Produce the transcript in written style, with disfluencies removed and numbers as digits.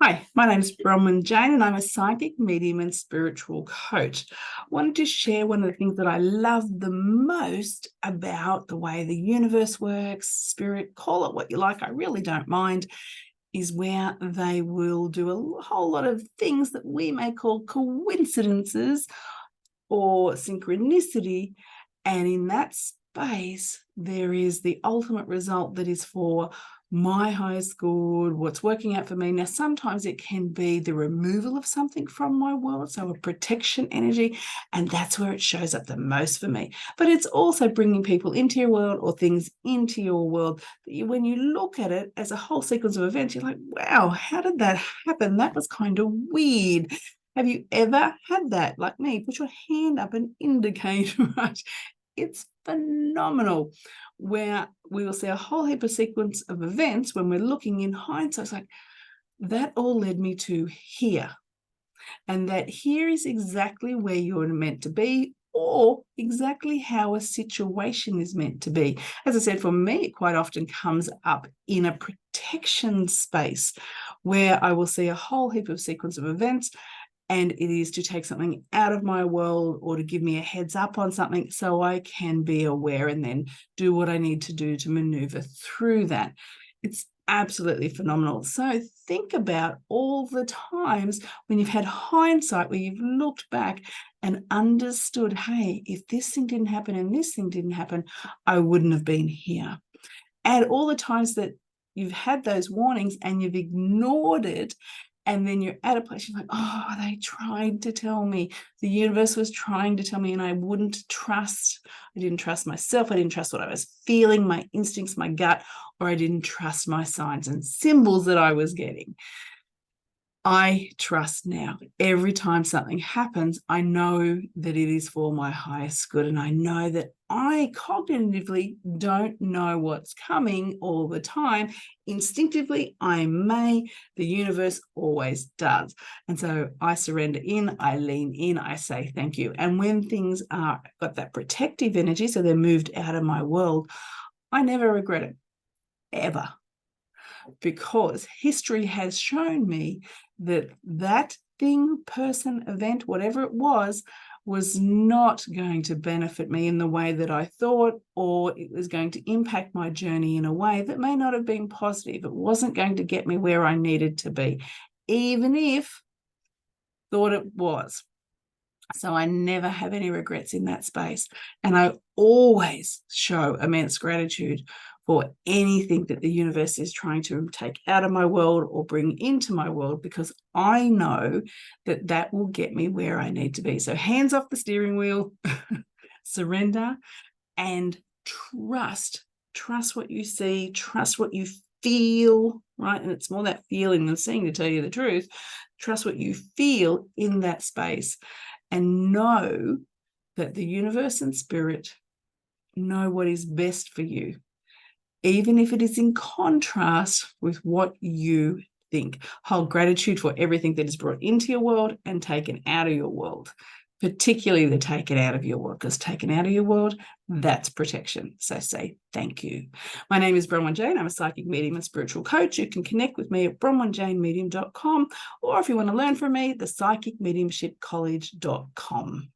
Hi, my name is Bronwyn Jane and I'm a psychic, medium and spiritual coach. I wanted to share one of the things that I love the most about the way the universe works, spirit, call it what you like, I really don't mind, is where they will do a whole lot of things that we may call coincidences or synchronicity. And in that space, there is the ultimate result that is for my highest good, what's working out for me. Now, sometimes it can be the removal of something from my world, so a protection energy, and that's where it shows up the most for me. But it's also bringing people into your world or things into your world that when you look at it as a whole sequence of events, you're like, wow, how did that happen? That was kind of weird. Have you ever had that? Like me, put your hand up and indicate, right? It's phenomenal where we will see a whole heap of sequence of events when we're looking in hindsight. It's like, that all led me to here. And that here is exactly where you're meant to be, or exactly how a situation is meant to be. As I said, for me, it quite often comes up in a protection space where I will see a whole heap of sequence of events, and it is to take something out of my world or to give me a heads up on something so I can be aware and then do what I need to do to maneuver through that. It's absolutely phenomenal. So think about all the times when you've had hindsight, where you've looked back and understood, hey, if this thing didn't happen and this thing didn't happen, I wouldn't have been here. And all the times that you've had those warnings and you've ignored it, and then you're at a place, you're like, oh, they tried to tell me. The universe was trying to tell me, and I wouldn't trust. I didn't trust myself. I didn't trust what I was feeling, my instincts, my gut, or I didn't trust my signs and symbols that I was getting. I trust now. Every time something happens, I know that it is for my highest good. And I know that I cognitively don't know what's coming all the time. Instinctively, I may. The universe always does. And so I surrender in, I lean in, I say thank you. And when things are got that protective energy, so they're moved out of my world, I never regret it, ever. Because history has shown me that that thing, person, event, whatever it was not going to benefit me in the way that I thought, or it was going to impact my journey in a way that may not have been positive. It wasn't going to get me where I needed to be, even if I thought it was. So I never have any regrets in that space. And I always show immense gratitude for anything that the universe is trying to take out of my world or bring into my world, because I know that that will get me where I need to be. So hands off the steering wheel, surrender, and trust. Trust what you see, trust what you feel, right? And it's more that feeling than seeing, to tell you the truth. Trust what you feel in that space, and know that the universe and spirit know what is best for you, even if it is in contrast with what you think. Hold gratitude for everything that is brought into your world and taken out of your world, particularly the taken out of your world, because taken out of your world, that's protection. So say thank you. My name is Bronwyn Jane. I'm a psychic, medium and spiritual coach. You can connect with me at bronwynjanemedium.com, or if you want to learn from me, the psychicmediumshipcollege.com.